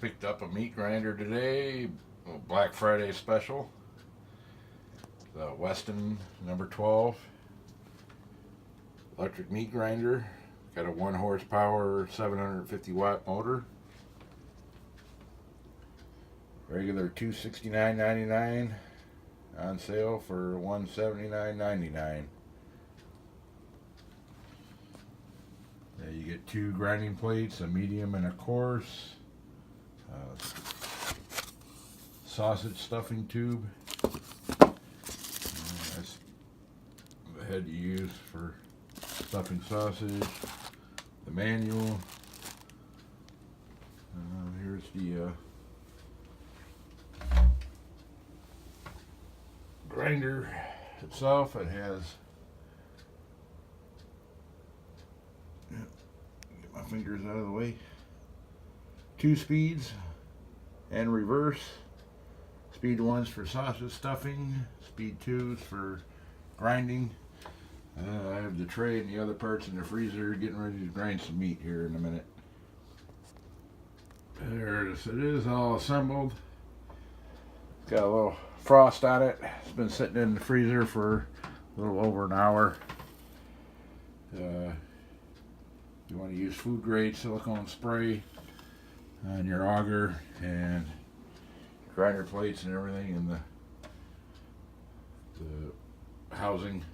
Picked up a meat grinder today, a Black Friday special. The Weston number 12 electric meat grinder. Got a 1 horsepower 750 watt motor. Regular $269.99, on sale for $179.99. You get 2 grinding plates, a medium and a coarse. Sausage stuffing tube. That's the head you use for stuffing sausage. The manual. Here's the grinder itself. It has, get my fingers out of the way, 2 speeds and reverse. Speed 1's for sausage stuffing, speed 2's for grinding. I have the tray and the other parts in the freezer, getting ready to grind some meat here in a minute. There it is all assembled. It's got a little frost on it. It's been sitting in the freezer for a little over an hour. You want to use food grade silicone spray on your auger and grinder plates and everything in the housing.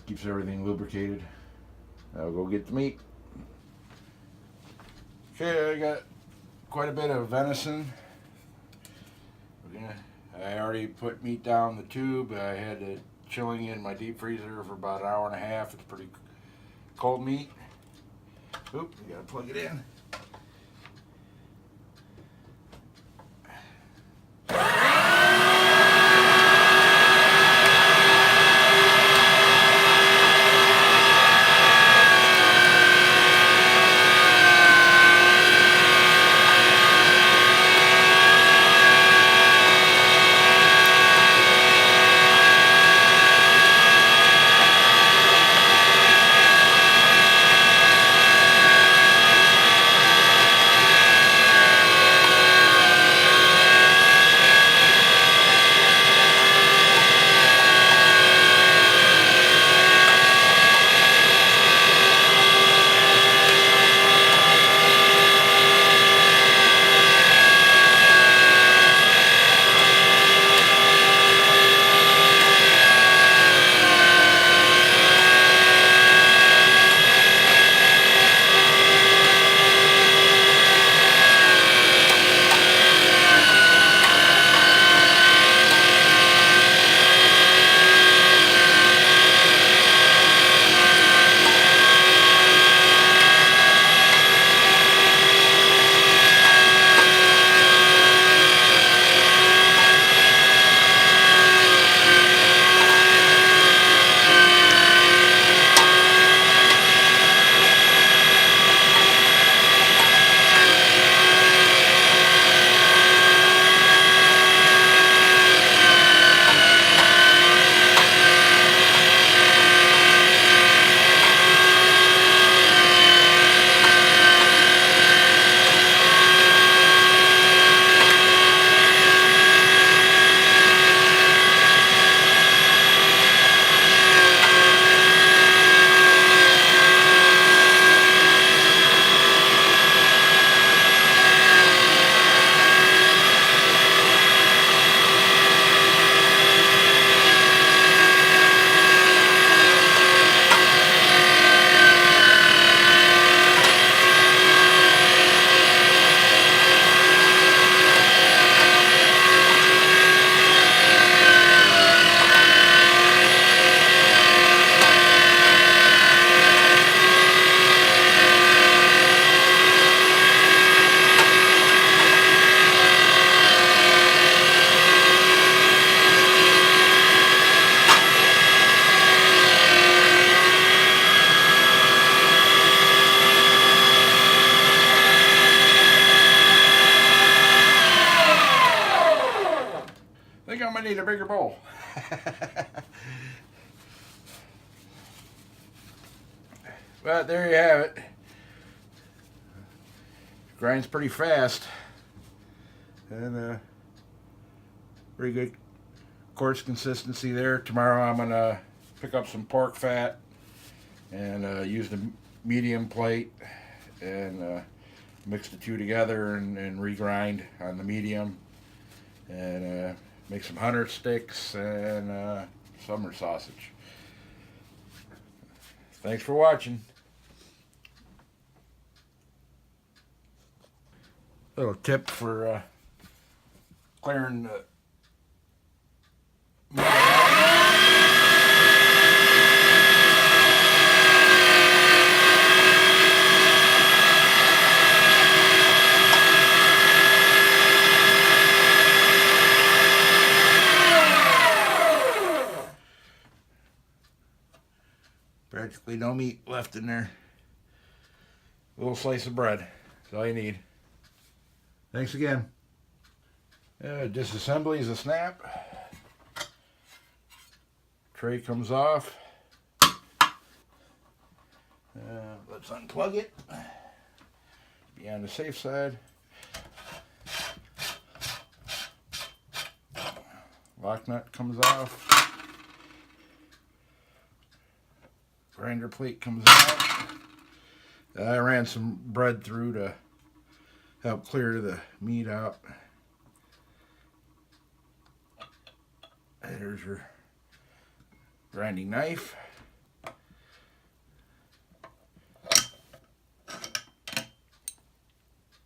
Keeps everything lubricated. I'll go get the meat. Okay, I got quite a bit of venison. I already put meat down the tube. I had it chilling in my deep freezer for about an hour and a half. It's pretty cold meat. Oop, you gotta plug it in. I need a bigger bowl. But there you have it. Grinds pretty fast. And pretty good coarse consistency there. Tomorrow I'm going to pick up some pork fat and use the medium plate and mix the two together and regrind on the medium and make some hunter sticks and summer sausage. Thanks for watching. Little tip for clearing the practically no meat left in there. A little slice of bread. That's all you need. Thanks again. Disassembly is a snap. Tray comes off. Let's unplug it. Be on the safe side. Lock nut comes off. Grinder plate comes out. I ran some bread through to help clear the meat out. There's your grinding knife.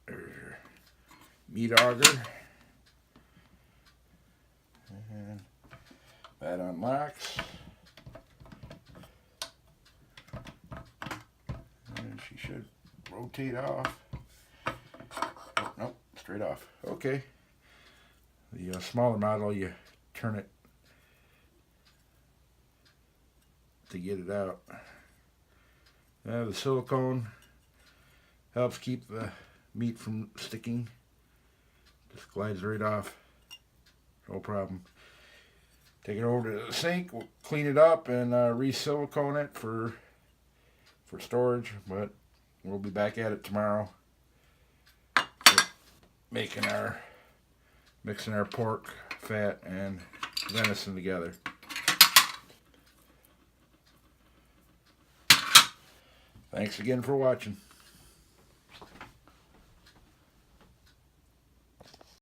There's your meat auger. And that unlocks. And she should rotate off. Oh, nope, straight off. Okay. The smaller model, you turn it to get it out. The silicone helps keep the meat from sticking. Just glides right off. No problem. Take it over to the sink. We'll clean it up and re-silicone it for storage. But we'll be back at it tomorrow, mixing our pork, fat, and venison together. Thanks again for watching.